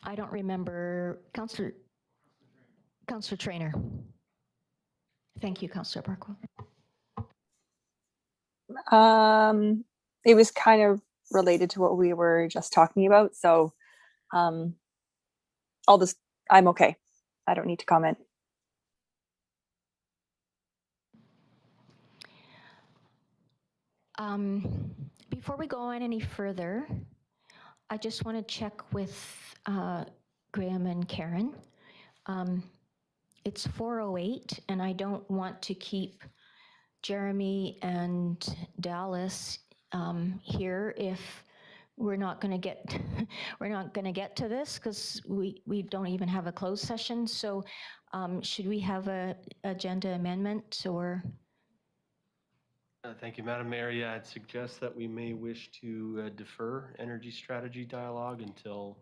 I don't remember. Councillor Trainer. Thank you, Councillor Barkwell. It was kind of related to what we were just talking about. So I'm okay. I don't need to comment. Before we go on any further, I just want to check with Graham and Karen. It's 4:08, and I don't want to keep Jeremy and Dallas here if we're not going to get to this, because we don't even have a closed session. So should we have a agenda amendment or? Thank you, Madam Mayor. Yeah, I'd suggest that we may wish to defer energy strategy dialogue until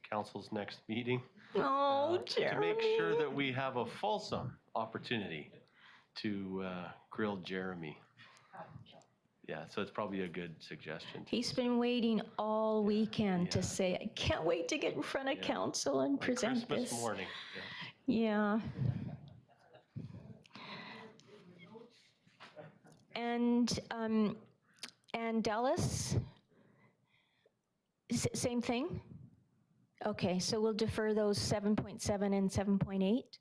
council's next meeting. Oh, Jeremy. To make sure that we have a fulsome opportunity to grill Jeremy. Yeah, so it's probably a good suggestion. He's been waiting all weekend to say, I can't wait to get in front of council and Like present Christmas this. morning. Yeah. And Dallas, same thing? Okay, so we'll defer those 7.7 and 7.8.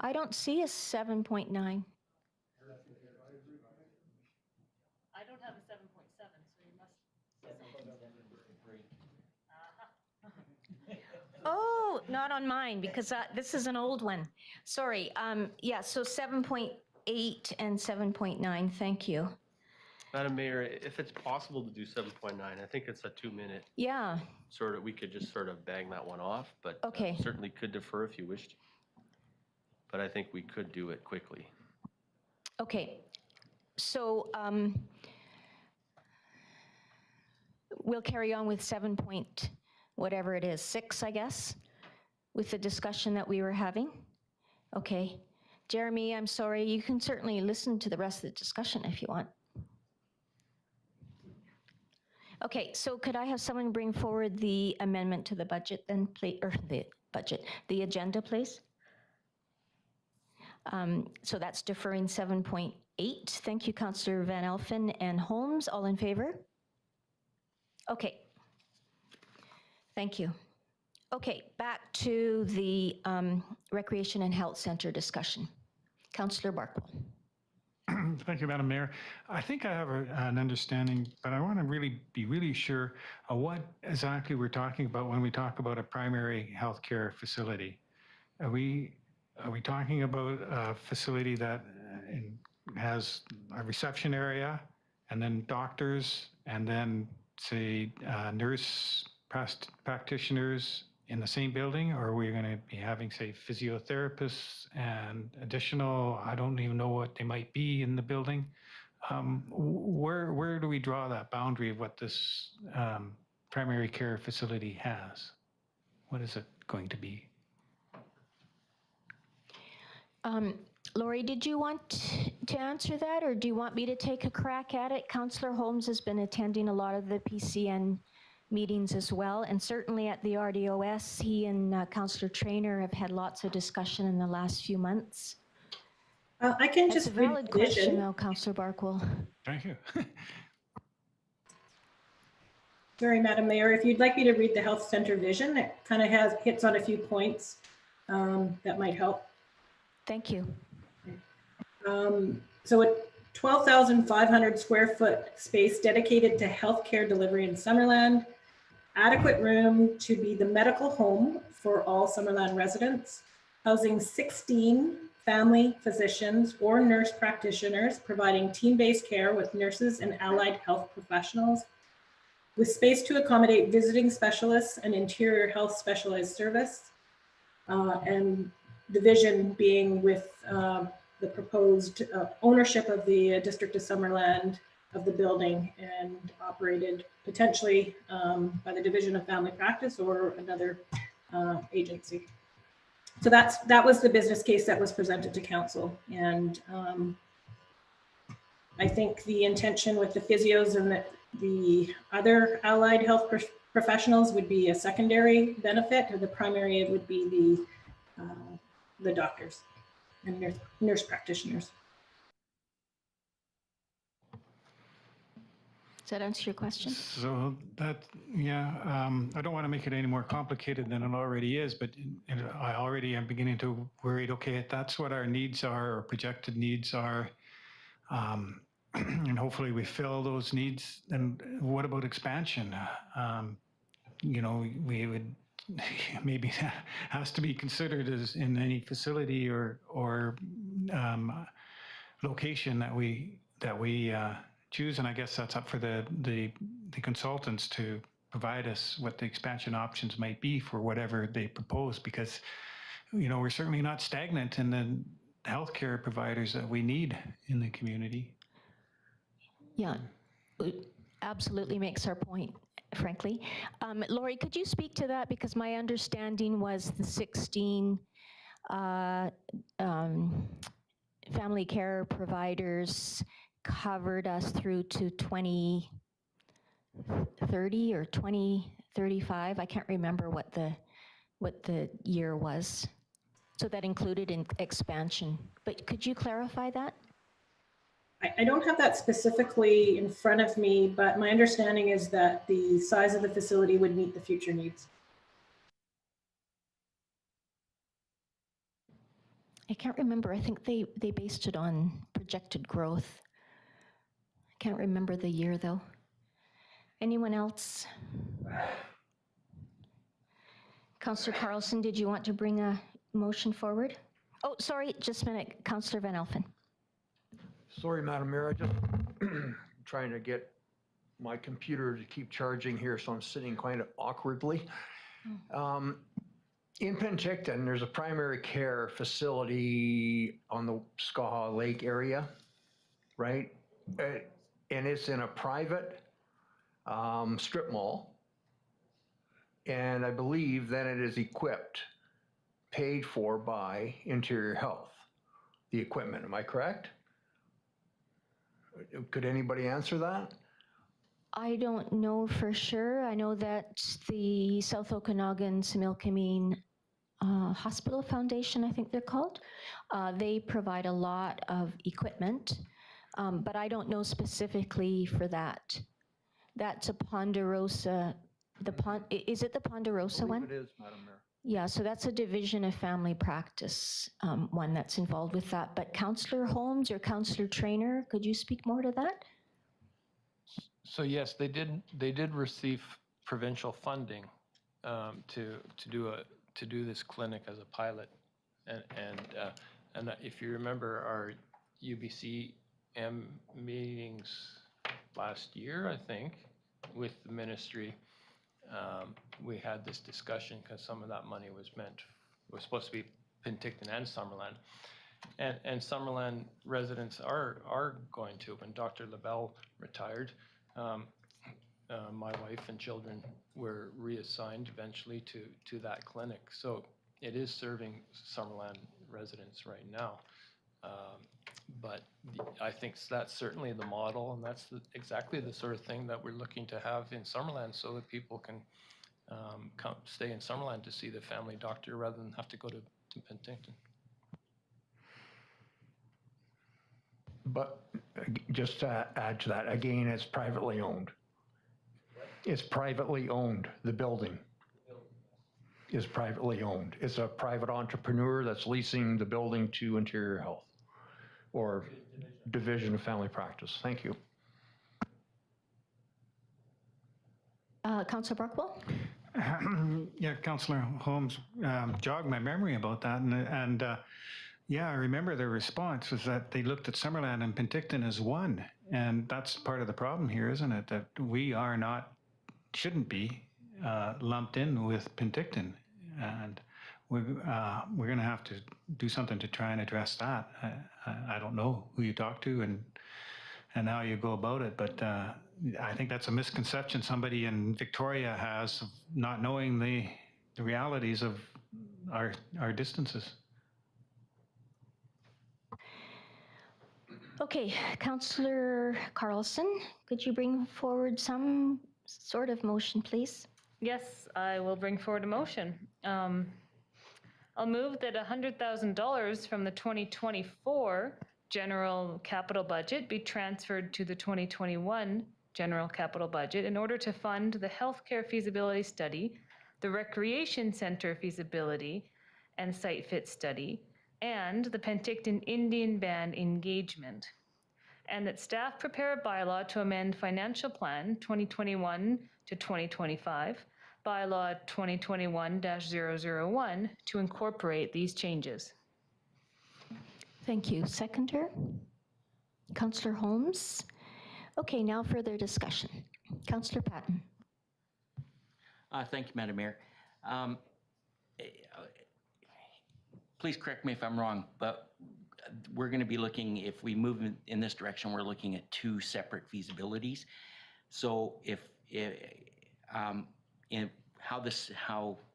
I don't see a 7.9. I don't have a 7.7, so you must. Oh, not on mine, because this is an old one. Sorry. Yeah, so 7.8 and 7.9. Thank you. Madam Mayor, if it's possible to do 7.9, I think it's a 2-minute. Yeah. Sort of, we could just sort of bang that one off, but okay. Certainly could defer if you wished. But I think we could do it quickly. Okay. So we'll carry on with 7 point whatever it is, 6, I guess, with the discussion that we were having. Okay. Jeremy, I'm sorry. You can certainly listen to the rest of the discussion if you want. Okay, so could I have someone bring forward the amendment to the budget then, please, or the agenda, please? So that's deferring 7.8. Thank you, Councillor Van Elfen and Holmes. All in favor? Okay. Thank you. Okay, back to the Recreation and Health Center discussion. Councillor Barkwell. Thank you, Madam Mayor. I think I have an understanding, but I want to be really sure of what exactly we're talking about when we talk about a primary healthcare facility. Are we talking about a facility that has a reception area and then doctors and then say nurse practitioners in the same building, or are we going to be having, say, physiotherapists and additional, I don't even know what they might be in the building? Where do we draw that boundary of what this primary care facility has? What is it going to be? Lori, did you want to answer that, or do you want me to take a crack at it? Councillor Holmes has been attending a lot of the PCN meetings as well, and certainly at the RDOS, he and Councillor Trainer have had lots of discussion in the last few months. I can That's just a valid question, though, vision. Councillor Barkwell. Thank you. Sorry, Madam Mayor, if you'd like me to read the health center vision, it kind of hits on a few points that might help. Thank you. So a 12,500 square foot space dedicated to healthcare delivery in Summerland, adequate room to be the medical home for all Summerland residents, housing 16 family physicians or nurse practitioners providing team-based care with nurses and allied health professionals, with space to accommodate visiting specialists and interior health specialized service, and the vision being with the proposed ownership of the District of Summerland of the building and operated potentially by the Division of Family Practice or another agency. So that was the business case that was presented to council, and I think the intention with the physios and the other allied health professionals would be a secondary benefit, or the primary would be the doctors and nurse practitioners. Does that answer your question? So that, yeah, I don't want to make it any more complicated than it already is, but I already am beginning to worry, okay, if that's what our needs are, or projected needs are, and hopefully we fill those needs, then what about expansion? You know, we would, maybe that has to be considered as in any facility or location that we choose, and I guess that's up for the consultants to provide us what the expansion options might be for whatever they propose, because you know we're certainly not stagnant in the healthcare providers that we need in the community. Yeah, it absolutely makes our point, frankly. Lori, could you speak to that? Because my understanding was the 16 family care providers covered us through to 2030 or 2035. I can't remember what the year was. So that included in expansion. But could you clarify that? I don't have that specifically in front of me, but my understanding is that the size of the facility would meet the future needs. I can't remember. I think they based it on projected growth. I can't remember the year though. Anyone else? Councillor Carlson, did you want to bring a motion forward? Oh, sorry, just a minute. Councillor Van Elfen. Sorry, Madam Mayor, I just trying to get my computer to keep charging here, so I'm sitting kind of awkwardly. In Penticton, there's a primary care facility on the Skaha Lake area, right? And it's in a private strip mall. And I believe that it is equipped, paid for by Interior Health, the equipment, am I correct? Could anybody answer that? I don't know for sure. I know that the South Okanagan Similkameen Hospital Foundation, I think they're called, they provide a lot of equipment, but I don't know specifically for that. That's a Ponderosa, is it the Ponderosa one? It is, Madam Mayor. Yeah, so that's a division of family practice, one that's involved with that. But Councillor Holmes or Councillor Trainer, could you speak more to that? So yes, they did receive provincial funding to do this clinic as a pilot, and if you remember our UBCM meetings last year, I think, with the ministry, we had this discussion because some of that money was supposed to be Penticton and Summerland. And Summerland residents are going to. When Dr. LaBelle retired, my wife and children were reassigned eventually to that clinic. So it is serving Summerland residents right now. But I think that's certainly the model, and that's exactly the sort of thing that we're looking to have in Summerland, so that people can stay in Summerland to see the family doctor rather than have to go to Penticton. But just to add to that, again, it's privately owned. It's privately owned, the building is privately owned. It's a private entrepreneur that's leasing the building to Interior Health or Division of Family Practice. Thank you. Councillor Barkwell? Yeah, Councillor Holmes jogged my memory about that, and yeah, I remember their response was that they looked at Summerland and Penticton as one, and that's part of the problem here, isn't it? That we are not, shouldn't be lumped in with Penticton, and we're going to have to do something to try and address that. I don't know who you talk to and how you go about it, but I think that's a misconception somebody in Victoria has of not knowing the realities of our distances. Okay, Councillor Carlson, could you bring forward some sort of motion, please? Yes, I will bring forward a motion. I'll move that $100,000 from the 2024 general capital budget be transferred to the 2021 general capital budget in order to fund the healthcare feasibility study, the recreation center feasibility and site fit study, and the Penticton Indian Band engagement. And that staff prepare a bylaw to amend financial plan 2021 to 2025, bylaw 2021-001 to incorporate these changes. Thank you. Seconder? Councillor Holmes? Okay, now further discussion. Councillor Patton? Thank you, Madam Mayor. Eh, Please correct me if I'm wrong, but we're going to be looking, if we move in this direction, we're looking at two separate feasibilities. So if how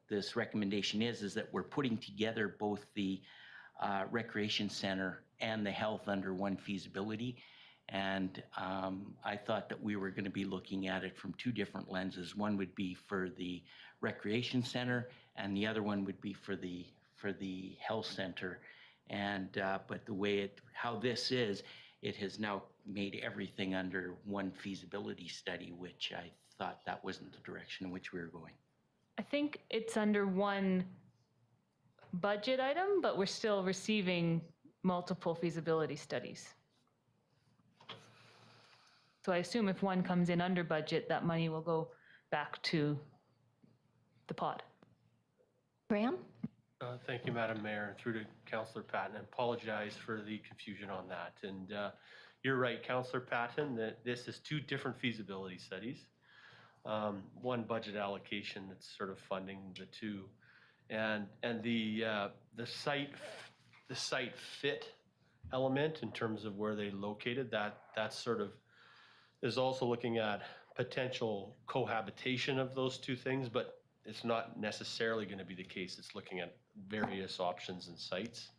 this recommendation is that we're putting together both the recreation center and the health under one feasibility. And I thought that we were going to be looking at it from two different lenses. One would be for the recreation center, and the other one would be for the health center. And but the way how this is, it has now made everything under one feasibility study, which I thought that wasn't the direction in which we were going. I think it's under one budget item, but we're still receiving multiple feasibility studies. So I assume if one comes in under budget, that money will go back to the pot. Graham? Thank you, Madam Mayor, through to Councillor Patton. I apologize for the confusion on that. And you're right, Councillor Patton, that this is two different feasibility studies. One budget allocation that's sort of funding the two, and the site fit element in terms of where they located, that sort of is also looking at potential cohabitation of those two things, but it's not necessarily going to be the case. It's looking at various options and sites,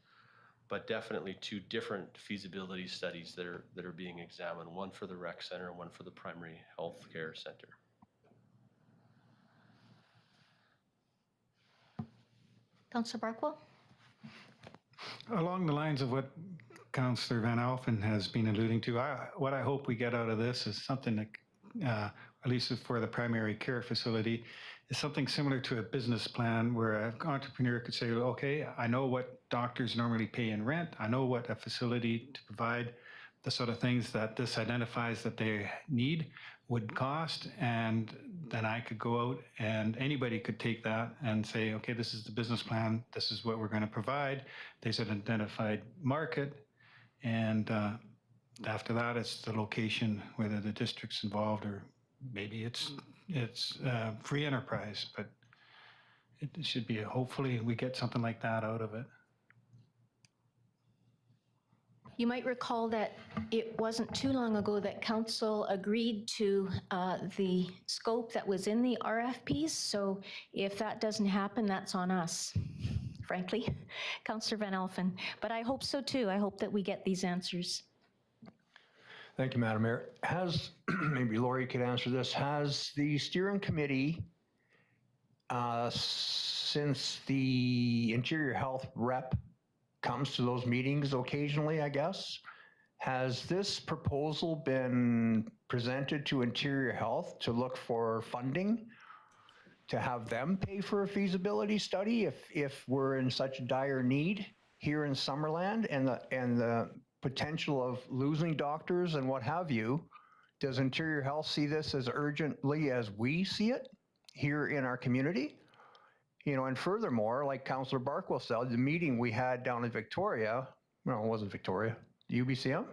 but definitely two different feasibility studies that are being examined, one for the rec center and one for the primary health care center. Councillor Barkwell? Along the lines of what Councillor Van Alphen has been alluding to, what I hope we get out of this is something that, at least for the primary care facility, is something similar to a business plan where an entrepreneur could say, okay, I know what doctors normally pay in rent. I know what a facility to provide the sort of things that this identifies that they need would cost. And then I could go out and anybody could take that and say, okay, this is the business plan. This is what we're going to provide. There's an identified market. And after that, it's the location, whether the district's involved or maybe it's free enterprise, but it should be, hopefully we get something like that out of it. You might recall that it wasn't too long ago that council agreed to the scope that was in the RFPs. So if that doesn't happen, that's on us, frankly, Councillor Van Alphen. But I hope so too. I hope that we get these answers. Thank you, Madam Mayor. Maybe Lori could answer this, has the steering committee, since the Interior Health rep comes to those meetings occasionally, I guess, has this proposal been presented to Interior Health to look for funding to have them pay for a feasibility study if we're in such dire need here in Summerland and the potential of losing doctors and what have you? Does Interior Health see this as urgently as we see it here in our community? You know, and furthermore, like Councillor Barkwell said, the meeting we had down in Victoria, no, it wasn't Victoria, UBCM,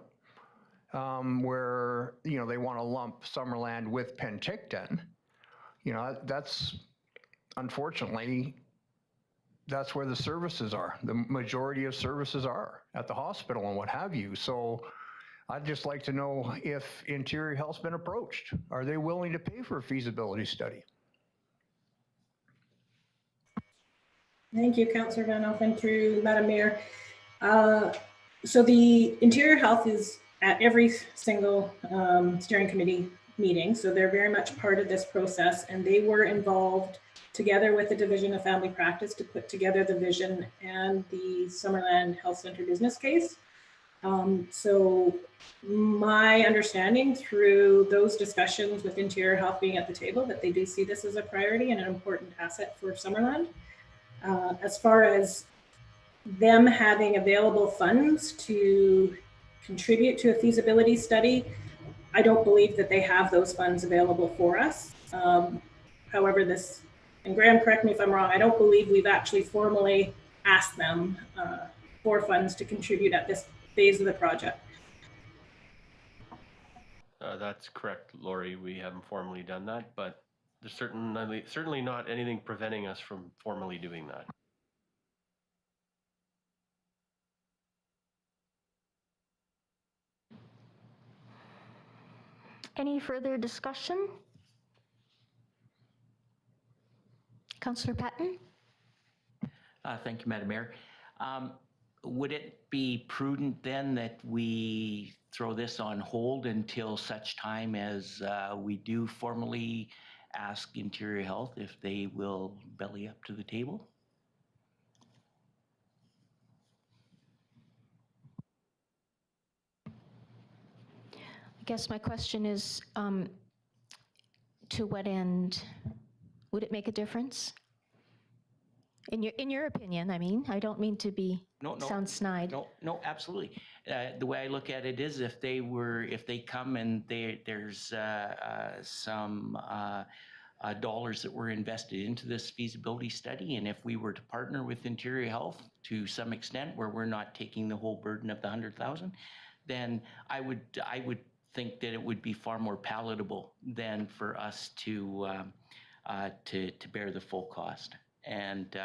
where, you know, they want to lump Summerland with Penticton. You know, that's, unfortunately, that's where the services are. The majority of services are at the hospital and what have you. So I'd just like to know if Interior Health's been approached. Are they willing to pay for a feasibility study? Thank you, Councillor Van Alphen, through Madam Mayor. So the Interior Health is at every single steering committee meeting. So they're very much part of this process, and they were involved together with the Division of Family Practice to put together the vision and the Summerland Health Center business case. So my understanding through those discussions with Interior Health being at the table, that they do see this as a priority and an important asset for Summerland. As far as them having available funds to contribute to a feasibility study, I don't believe that they have those funds available for us. However, this, and Graham, correct me if I'm wrong, I don't believe we've actually formally asked them for funds to contribute at this phase of the project. That's correct, Lori. We haven't formally done that, but there's certainly not anything preventing us from formally doing that. Any further discussion? Councillor Patton? Thank you, Madam Mayor. Would it be prudent then that we throw this on hold until such time as we do formally ask Interior Health if they will belly up to the table? I guess my question is, to what end would it make a difference? In your opinion, I mean, I don't mean to be sound snide. No, absolutely. The way I look at it is, if they come and there's some dollars that were invested into this feasibility study, and if we were to partner with Interior Health to some extent, where we're not taking the whole burden of the 100,000, then I would think that it would be far more palatable than for us to bear the full cost. And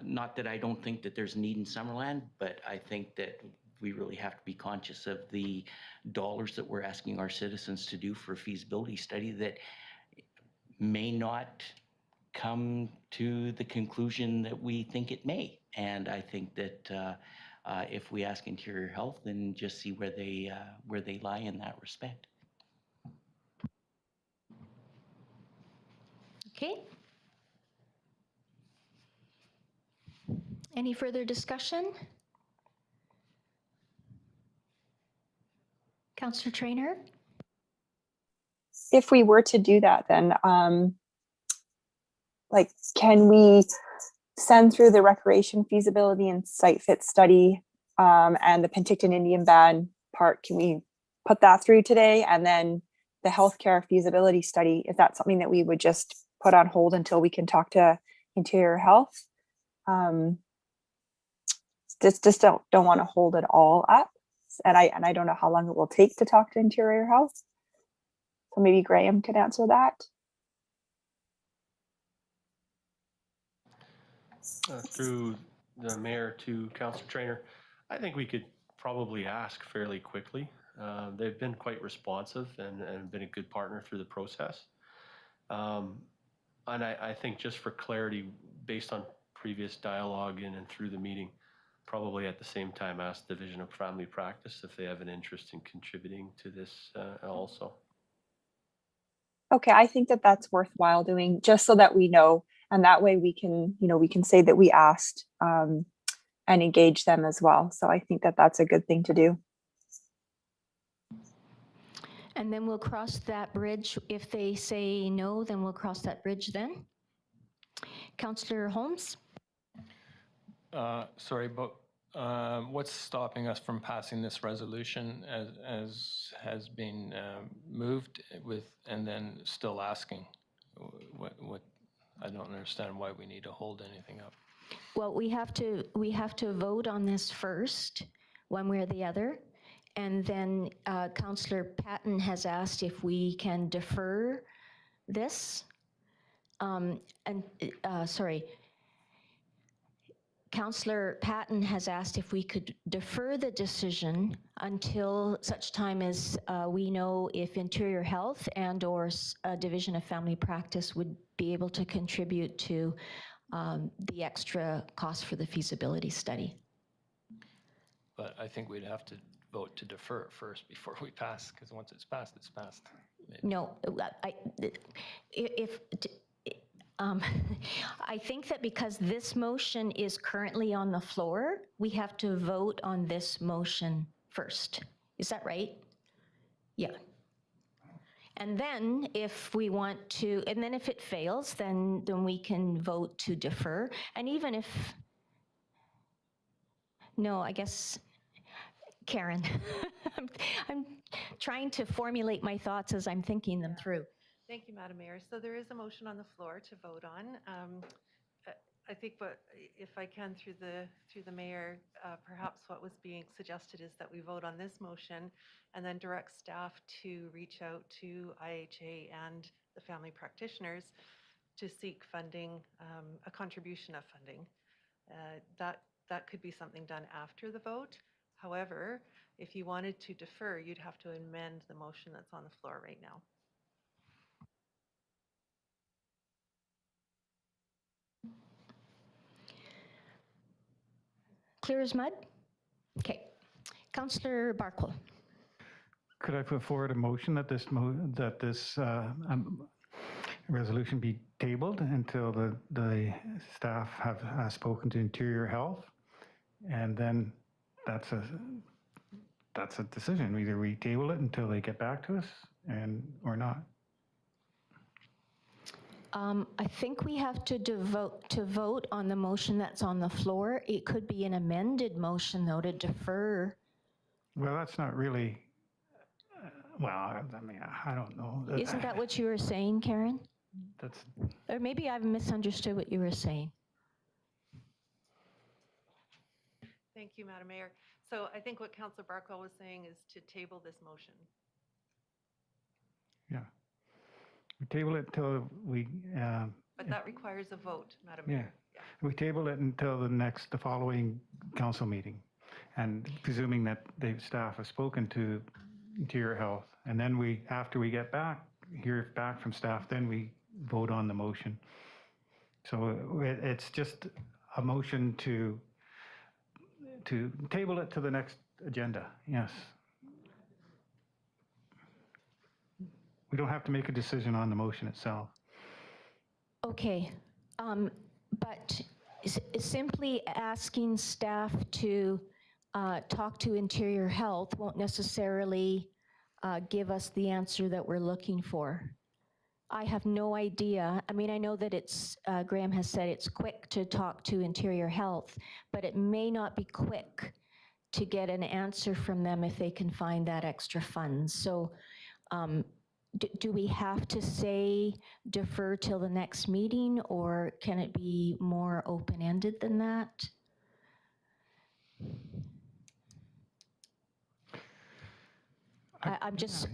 not that I don't think that there's a need in Summerland, but I think that we really have to be conscious of the dollars that we're asking our citizens to do for a feasibility study that may not come to the conclusion that we think it may. And I think that if we ask Interior Health, then just see where they lie in that respect. Okay. Any further discussion? Councillor Traynor? If we were to do that, then like, can we send through the recreation feasibility and site fit study and the Penticton Indian Band part? Can we put that through today? And then the healthcare feasibility study, is that something that we would just put on hold until we can talk to Interior Health? Just don't want to hold it all up. And I don't know how long it will take to talk to Interior Health. So maybe Graham could answer that. Through the mayor to Councillor Traynor, I think we could probably ask fairly quickly. They've been quite responsive and been a good partner through the process. And I think, just for clarity, based on previous dialogue in and through the meeting, probably at the same time ask the Division of Family Practice if they have an interest in contributing to this also. Okay, I think that that's worthwhile doing, just so that we know, and that way we can, we can say that we asked and engage them as well. So I think that that's a good thing to do. And then we'll cross that bridge. If they say no, then we'll cross that bridge then. Councillor Holmes? Sorry, but what's stopping us from passing this resolution as has been moved with, and then still asking? What I don't understand why we need to hold anything up. Well, we have to vote on this first, one way or the other. And then Councillor Patton has asked if we can defer this. Councillor Patton has asked if we could defer the decision until such time as we know if Interior Health and or Division of Family Practice would be able to contribute to the extra cost for the feasibility study. But I think we'd have to vote to defer it first before we pass, because once it's passed, it's passed. No, if, I think that because this motion is currently on the floor, we have to vote on this motion first. Is that right? Yeah. And then if we want to, and then if it fails, then we can vote to defer. And even if, no, I guess, Karen, I'm trying to formulate my thoughts as I'm thinking them through. Thank you, Madam Mayor. So there is a motion on the floor to vote on. I think if I can, through the mayor, perhaps what was being suggested is that we vote on this motion and then direct staff to reach out to IHA and the family practitioners to seek funding, a contribution of funding. That could be something done after the vote. However, if you wanted to defer, you'd have to amend the motion that's on the floor right now. Clear as mud? Okay. Councillor Barkle. Could I put forward a motion that this resolution be tabled until the staff have spoken to Interior Health, and then that's a decision. Either we table it until they get back to us, or not. I think we have to vote on the motion that's on the floor. It could be an amended motion, though, to defer. Well, that's not really. Well, I mean, I don't know. Isn't that what you were saying, Karen? That's. Or maybe I've misunderstood what you were saying. Thank you, Madam Mayor. So I think what Councillor Barkwell was saying is to table this motion. Yeah. We table it until we. But that requires a vote, Madam Yeah. Mayor. Yeah. We table it until the following council meeting, and presuming that the staff have spoken to Interior Health, and then after we get hear back from staff, then we vote on the motion. So it's just a motion to table it to the next agenda. Yes. We don't have to make a decision on the motion itself. Okay, but simply asking staff to talk to Interior Health won't necessarily give us the answer that we're looking for. I have no idea. I mean, I know that Graham has said it's quick to talk to Interior Health, but it may not be quick to get an answer from them if they can find that extra funds. So do we have to say defer till the next meeting, or can it be more open-ended than that? I'm just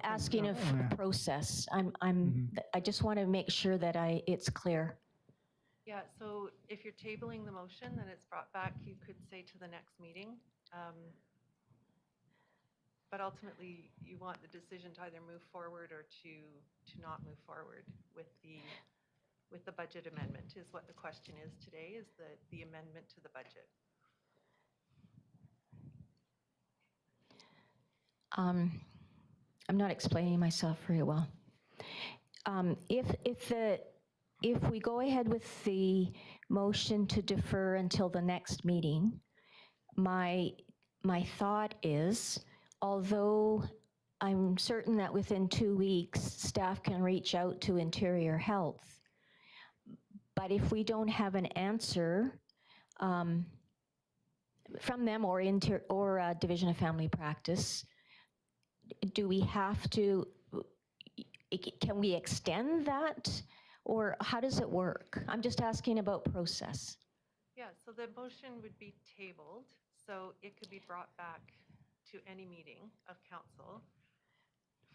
asking of process. I just want to make sure that it's clear. Yeah, so if you're tabling the motion, then it's brought back, you could say to the next meeting. But ultimately, you want the decision to either move forward or to not move forward with the budget amendment, is what the question is today, is the amendment to the budget. I'm not explaining myself very well. If we go ahead with the motion to defer until the next meeting, my thought is, although I'm certain that within 2 weeks, staff can reach out to Interior Health, but if we don't have an answer from them or Division of Family Practice, do we have to, can we extend that, or how does it work? I'm just asking about process. Yeah, so the motion would be tabled, so it could be brought back to any meeting of council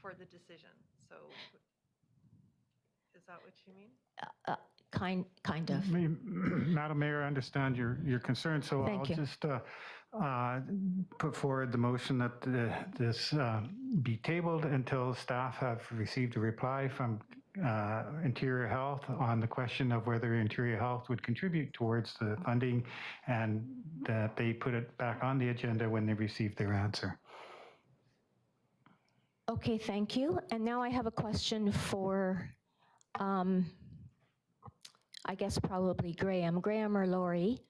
for the decision. So is that what you mean? Kind of. Madam Mayor, I understand your concern, so Thank I'll you. just put forward the motion that this be tabled until staff have received a reply from Interior Health on the question of whether Interior Health would contribute towards the funding, and that they put it back on the agenda when they receive their answer. Okay, thank you. And now I have a question for, I guess probably Graham or Lori.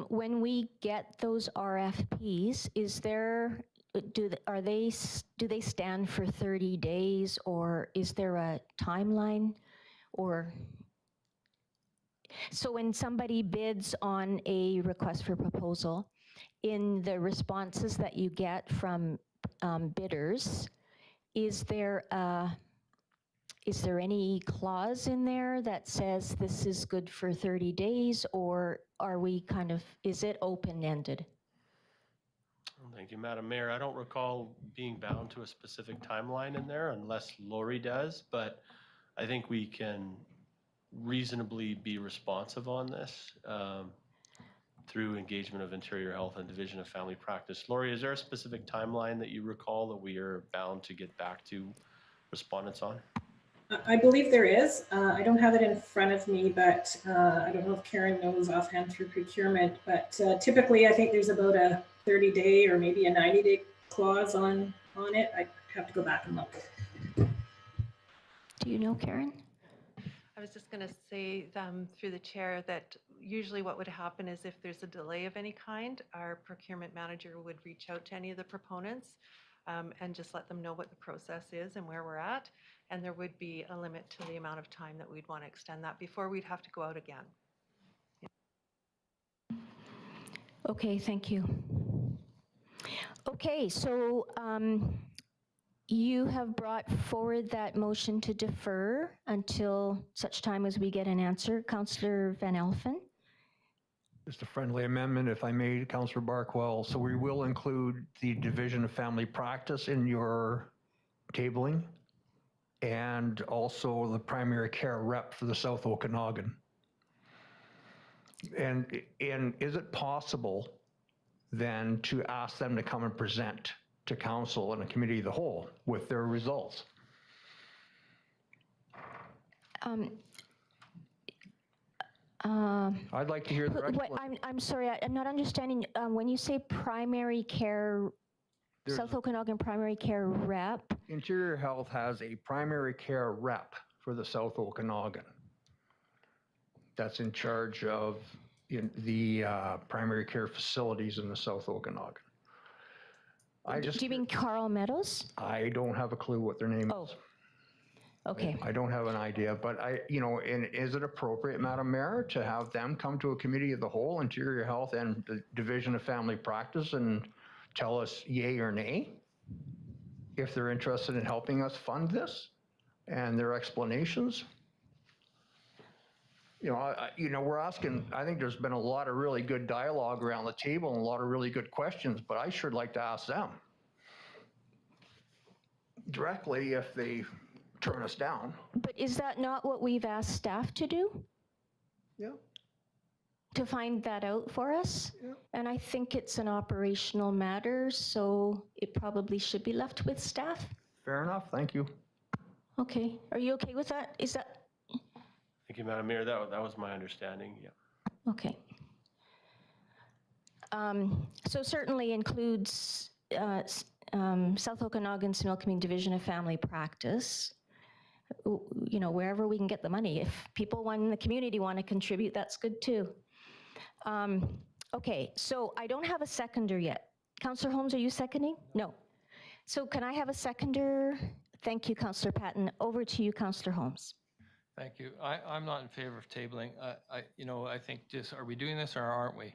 When we get those RFPs, is there, do they stand for 30 days, or is there a timeline? Or, so when somebody bids on a request for proposal, in the responses that you get from bidders, is there any clause in there that says this is good for 30 days, or are we kind of, is it open-ended? Thank you, Madam Mayor. I don't recall being bound to a specific timeline in there unless Lori does, but I think we can reasonably be responsive on this through engagement of Interior Health and Division of Family Practice. Lori, is there a specific timeline that you recall that we are bound to get back to respondents on? I believe there is. I don't have it in front of me, but I don't know if Karen knows offhand through procurement, but typically I think there's about a 30-day or maybe a 90-day clause on it. I have to go back and look. Do you know, Karen? I was just going to say through the chair that usually what would happen is if there's a delay of any kind, our procurement manager would reach out to any of the proponents and just let them know what the process is and where we're at. And there would be a limit to the amount of time that we'd want to extend that before we'd have to go out again. Okay, thank you. Okay, so you have brought forward that motion to defer until such time as we get an answer. Councillor Van Elfen? Just a friendly amendment, if I may, Councillor Barkwell. So we will include the Division of Family Practice in your tabling, and also the primary care rep for the South Okanagan. And is it possible then to ask them to come and present to council and a committee of the whole with their results? I'd like to hear their explanation. I'm sorry, I'm not understanding. When you say primary care, South Okanagan primary care rep? Interior Health has a primary care rep for the South Okanagan that's in charge of the primary care facilities in the South Okanagan. Do you mean Carl Meadows? I don't have a clue what their name is. Okay. I don't have an idea, but and is it appropriate, Madam Mayor, to have them come to a committee of the whole, Interior Health and the Division of Family Practice, and tell us yay or nay if they're interested in helping us fund this and their explanations? We're asking, I think there's been a lot of really good dialogue around the table and a lot of really good questions, but I sure like to ask them directly if they turn us down. But is that not what we've asked staff to do? Yeah. To find that out for us? Yeah. And I think it's an operational matter, so it probably should be left with staff. Fair enough, thank you. Okay, are you okay with that? Is that? Thank you, Madam Mayor. That was my understanding, yeah. Okay. So certainly includes South Okanagan Similkameen Division of Family Practice. Wherever we can get the money. If people in the community want to contribute, that's good too. Okay, so I don't have a seconder yet. Councillor Holmes, are you seconding? No. So can I have a seconder? Thank you, Councillor Patton. Over to you, Councillor Holmes. Thank you. I'm not in favor of tabling. I think are we doing this or aren't we?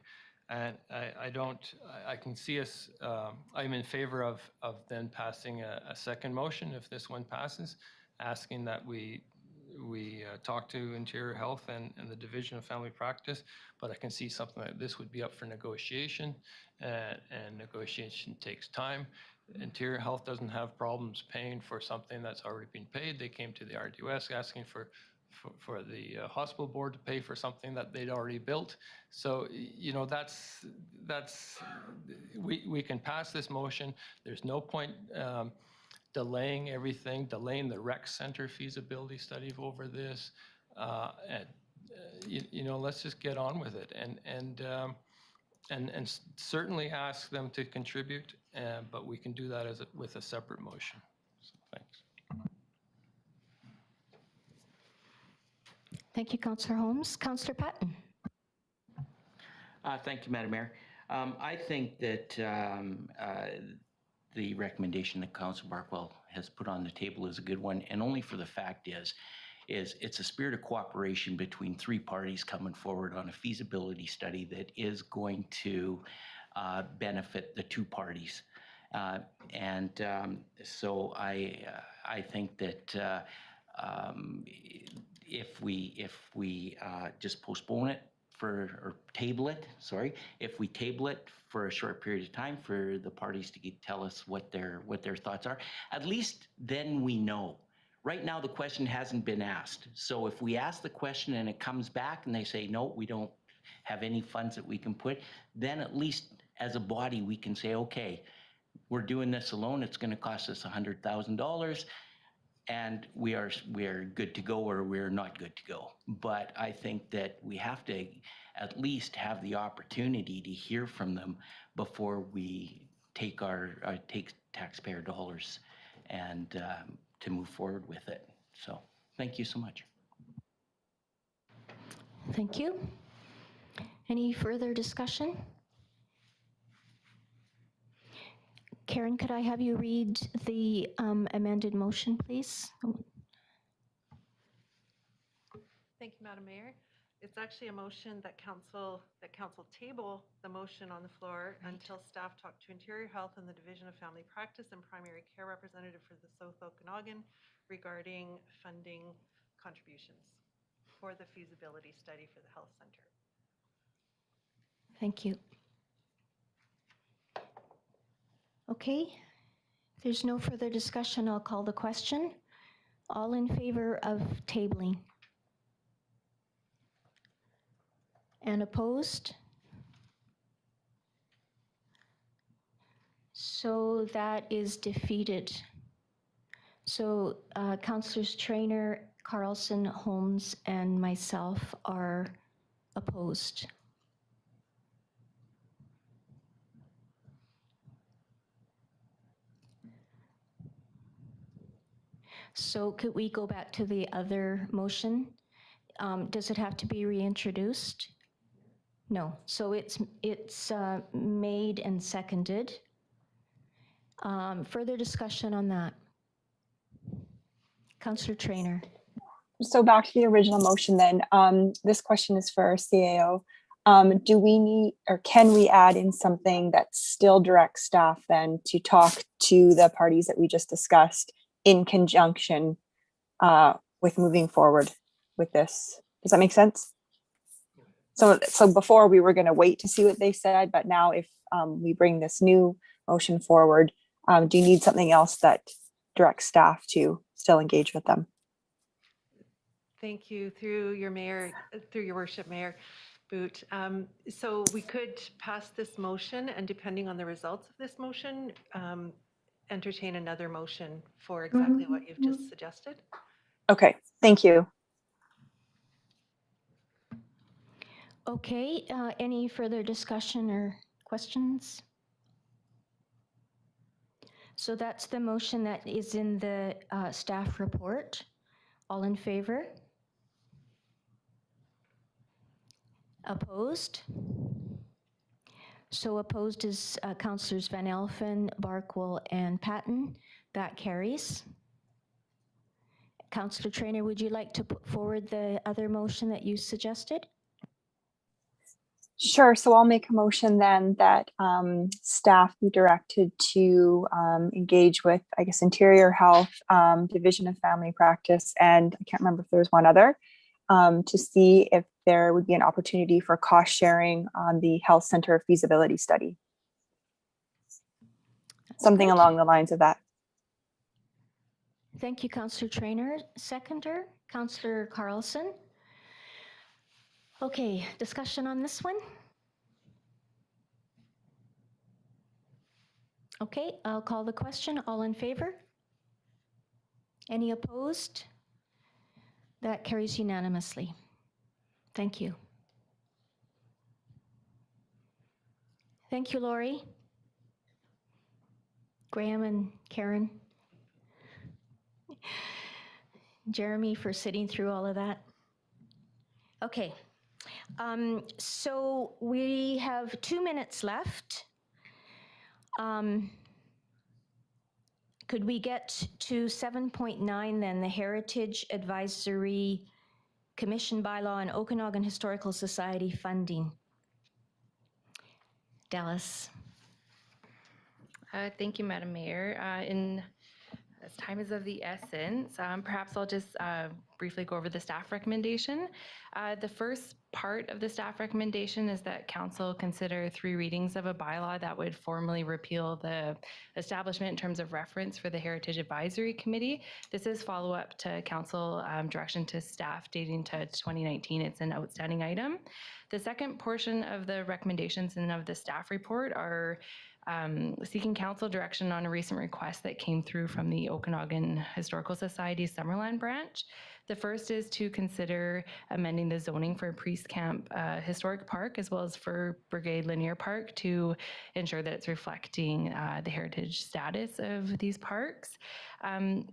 And I can see us, I'm in favor of then passing a second motion if this one passes, asking that we talk to Interior Health and the Division of Family Practice, but I can see something like this would be up for negotiation, and negotiation takes time. Interior Health doesn't have problems paying for something that's already been paid. They came to the RDOS asking for the hospital board to pay for something that they'd already built. So, we can pass this motion. There's no point delaying everything, delaying the rec center feasibility study over this. Let's just get on with it and certainly ask them to contribute, but we can do that with a separate motion. So, thanks. Thank you, Councillor Holmes. Councillor Patton. Thank you, Madam Mayor. I think that the recommendation that Councillor Barkwell has put on the table is a good one, and only for the fact is it's a spirit of cooperation between three parties coming forward on a feasibility study that is going to benefit the two parties. So I think that if we just postpone it or table it, if we table it for a short period of time for the parties to tell us what their thoughts are, at least then we know. Right now, the question hasn't been asked. So if we ask the question and it comes back and they say, no, we don't have any funds that we can put, then at least as a body, we can say, okay, we're doing this alone. It's going to cost us $100,000. And we are good to go, or we're not good to go. But I think that we have to at least have the opportunity to hear from them before we take take taxpayer dollars and to move forward with it. So thank you so much. Thank you. Any further discussion? Karen, could I have you read the amended motion, please? Thank you, Madam Mayor. It's actually a motion that council table the motion on the floor until staff talk to Interior Health and the Division of Family Practice and Primary Care representative for the South Okanagan regarding funding contributions for the feasibility study for the health center. Thank you. Okay, if there's no further discussion, I'll call the question. All in favor of tabling? And opposed? So that is defeated. So Councillors Traynor, Carlson, Holmes, and myself are opposed. So could we go back to the other motion? Does it have to be reintroduced? No. So it's made and seconded. Further discussion on that? Councillor Traynor. So back to the original motion then, this question is for our CAO. Do we need, or can we add in something that still directs staff then to talk to the parties that we just discussed in conjunction with moving forward with this? Does that make sense? So before we were going to wait to see what they said, but now if we bring this new motion forward, do you need something else that directs staff to still engage with them? Thank you. Through your worship, Mayor Boot. So we could pass this motion, and depending on the results of this motion, entertain another motion for exactly what you've just suggested. Okay, thank you. Okay, any further discussion or questions? So that's the motion that is in the staff report. All in favor? Opposed? So opposed is Councillors Van Elfen, Barkwell, and Patton. That carries. Councillor Traynor, would you like to put forward the other motion that you suggested? Sure. So I'll make a motion then that staff be directed to engage with, I guess, Interior Health, Division of Family Practice, and I can't remember if there's one other, to see if there would be an opportunity for cost sharing on the health center feasibility study. Something along the lines of that. Thank you, Councillor Traynor. Seconder, Councillor Carlson. Okay, discussion on this one? Okay, I'll call the question. All in favor? Any opposed? That carries unanimously. Thank you. Thank you, Lori, Graham, and Karen. Jeremy, for sitting through all of that. Okay, so we have 2 minutes left. Could we get to 7.9 then, the Heritage Advisory Commission bylaw and Okanagan Historical Society funding? Dallas. Thank you, Madam Mayor. As time is of the essence, perhaps I'll just briefly go over the staff recommendation. The first part of the staff recommendation is that council consider 3 readings of a bylaw that would formally repeal the establishment in terms of reference for the Heritage Advisory Committee. This is follow-up to council direction to staff dating to 2019. It's an outstanding item. The second portion of the recommendations and of the staff report are seeking council direction on a recent request that came through from the Okanagan Historical Society's Summerland branch. The first is to consider amending the zoning for Priest Camp Historic Park as well as for Brigade Linear Park to ensure that it's reflecting the heritage status of these parks.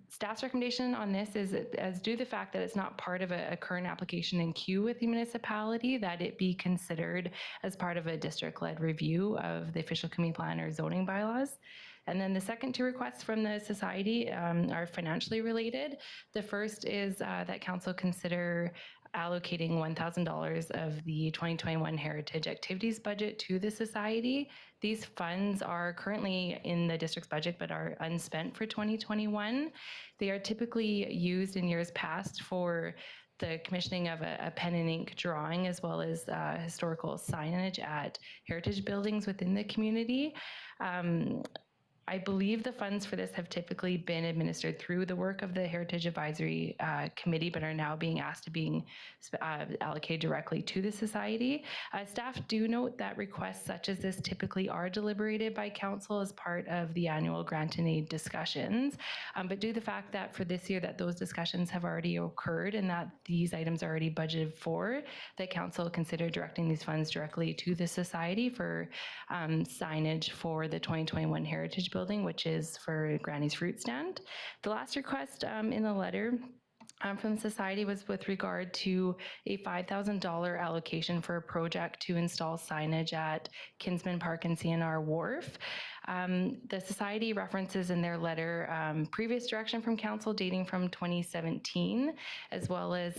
Staff's recommendation on this is, as due to the fact that it's not part of a current application in queue with the municipality, that it be considered as part of a district-led review of the official community plan or zoning bylaws. And then the second 2 requests from the society are financially related. The first is that council consider allocating $1,000 of the 2021 Heritage Activities budget to the society. These funds are currently in the district's budget but are unspent for 2021. They are typically used in years past for the commissioning of a pen and ink drawing as well as historical signage at heritage buildings within the community. I believe the funds for this have typically been administered through the work of the Heritage Advisory Committee, but are now being asked to be allocated directly to the society. Staff do note that requests such as this typically are deliberated by council as part of the annual grant and aid discussions, but due to the fact that for this year that those discussions have already occurred and that these items are already budgeted for, that council consider directing these funds directly to the society for signage for the 2021 Heritage Building, which is for Granny's Fruit Stand. The last request in the letter from the society was with regard to a $5,000 allocation for a project to install signage at Kinsman Park and CNR Wharf. The society references in their letter previous direction from council dating from 2017, as well as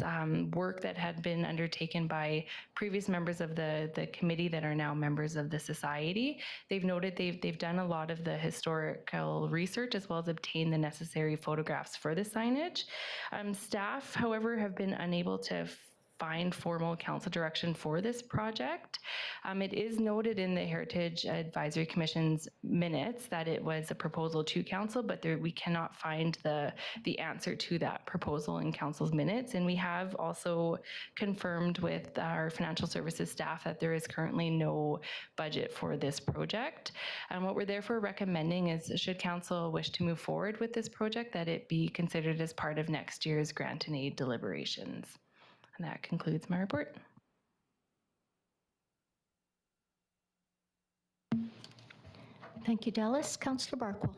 work that had been undertaken by previous members of the committee that are now members of the society. They've noted they've done a lot of the historical research as well as obtained the necessary photographs for the signage. Staff, however, have been unable to find formal council direction for this project. It is noted in the Heritage Advisory Commission's minutes that it was a proposal to council, but we cannot find the answer to that proposal in council's minutes. And we have also confirmed with our financial services staff that there is currently no budget for this project. And what we're therefore recommending is, should council wish to move forward with this project, that it be considered as part of next year's grant and aid deliberations. And that concludes my report. Thank you, Dallas. Councillor Barkwell.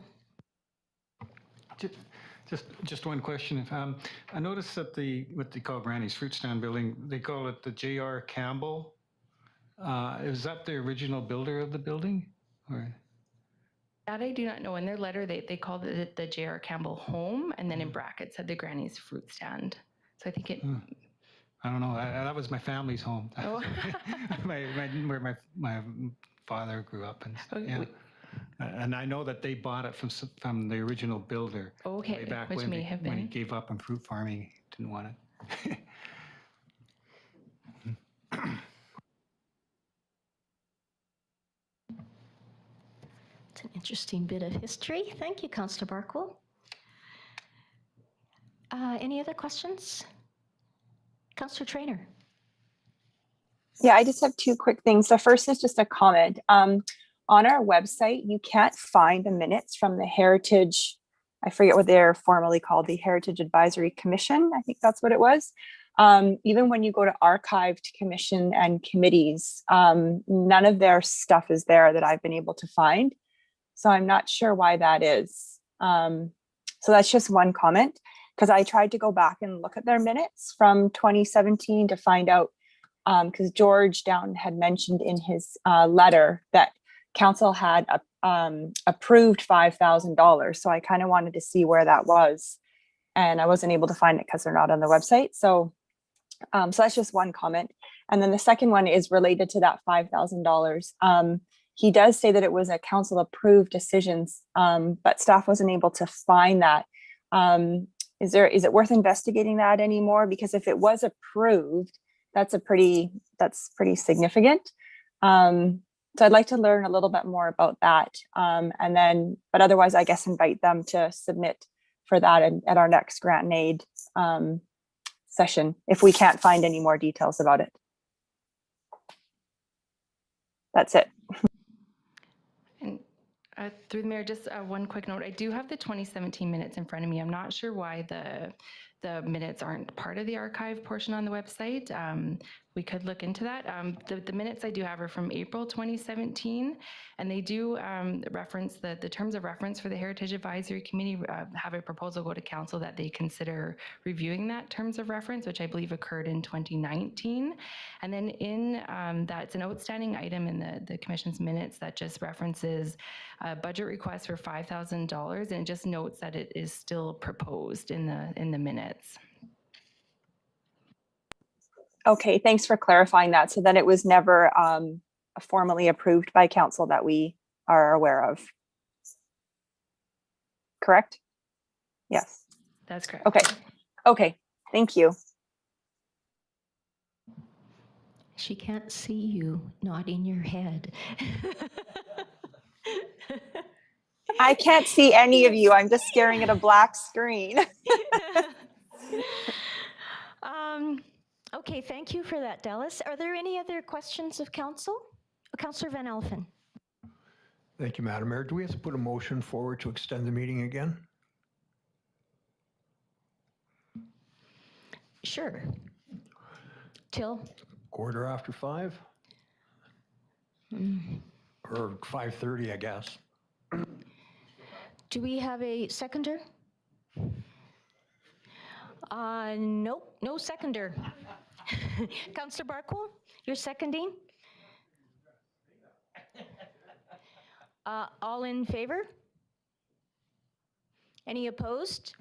Just one question. I noticed that what they call Granny's Fruit Stand building, they call it the J.R. Campbell. Is that the original builder of the building? Or? That I do not know. In their letter, they called it the J.R. Campbell Home, and then in brackets said the Granny's Fruit Stand. So I think it... I don't know. That was my family's home. Oh. where my father grew up, and yeah. And I know that they bought it from the original builder. Okay, way back which when may have been. When he gave up on fruit farming, he didn't want it. It's an interesting bit of history. Thank you, Councillor Barkwell. Any other questions? Councillor Traynor. Yeah, I just have 2 quick things. The first is just a comment. On our website, you can't find the minutes from the Heritage I forget what they're formally called, the Heritage Advisory Commission. I think that's what it was. Even when you go to archived commission and committees, none of their stuff is there that I've been able to find. So I'm not sure why that is. So that's just one comment, because I tried to go back and look at their minutes from 2017 to find out, because George Down had mentioned in his letter that council had approved $5,000. So I kind of wanted to see where that was. And I wasn't able to find it because they're not on the website. So that's just one comment. And then the second one is related to that $5,000. He does say that it was a council approved decisions, but staff wasn't able to find that. Is it worth investigating that anymore? Because if it was approved, that's pretty significant. So I'd like to learn a little bit more about that. But otherwise, I guess invite them to submit for that at our next grant and aid session, if we can't find any more details about it. That's it. And through the mayor, just one quick note. I do have the 2017 minutes in front of me. I'm not sure why the minutes aren't part of the archive portion on the website. We could look into that. The minutes I do have are from April 2017, and they do reference the terms of reference for the Heritage Advisory Committee, have a proposal go to council that they consider reviewing that terms of reference, which I believe occurred in 2019. And then in that's an outstanding item in the commission's minutes that just references a budget request for $5,000, and it just notes that it is still proposed in the minutes. Okay, thanks for clarifying that. So then it was never formally approved by council that we are aware of. Correct? Yes. That's correct. Okay, thank you. She can't see you nodding your head. I can't see any of you. I'm just staring at a black screen. Okay, thank you for that, Dallas. Are there any other questions of council? Councillor Van Alphen. Thank you, Madam Mayor. Do we have to put a motion forward to extend the meeting again? Sure. Till? 5:15? Or 5:30, I guess. Do we have a seconder? Nope, no seconder. Councillor Barkle, you're seconding? All in favor? Any opposed?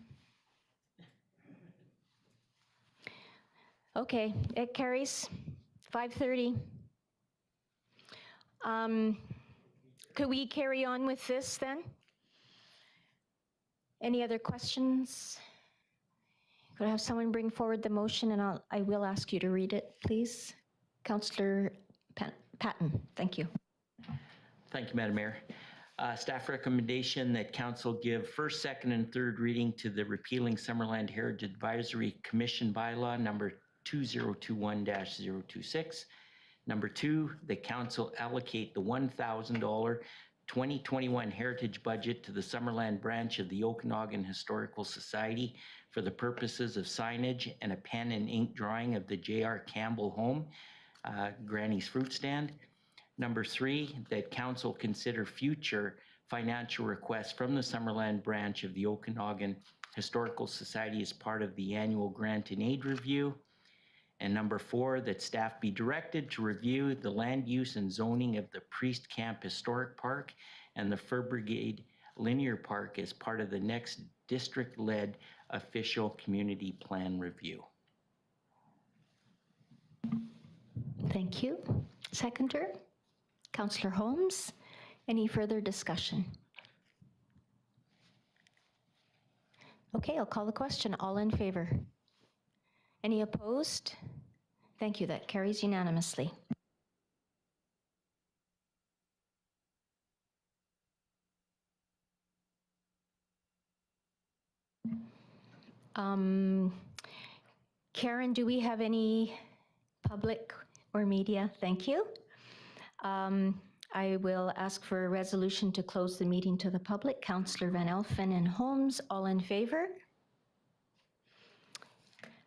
Okay, it carries 5:30. Could we carry on with this then? Any other questions? Could I have someone bring forward the motion, and I will ask you to read it, please? Councillor Patton, thank you. Thank you, Madam Mayor. Staff recommendation that council give first, second, and third reading to the repealing Summerland Heritage Advisory Commission bylaw number 2021-026. Number 2, the council allocate the $1,000 2021 heritage budget to the Summerland branch of the Okanagan Historical Society for the purposes of signage and a pen and ink drawing of the J.R. Campbell home, Granny's Fruit Stand. Number 3, that council consider future financial requests from the Summerland branch of the Okanagan Historical Society as part of the annual grant and aid review. And number 4, that staff be directed to review the land use and zoning of the Priest Camp Historic Park and the Fur Brigade Linear Park as part of the next district-led official community plan review. Thank you. Seconder, Councillor Holmes. Any further discussion? Okay, I'll call the question. All in favor? Any opposed? Thank you. That carries unanimously. Karen, do we have any public or media? Thank you. I will ask for a resolution to close the meeting to the public. Councillor Van Elfen and Holmes, all in favor?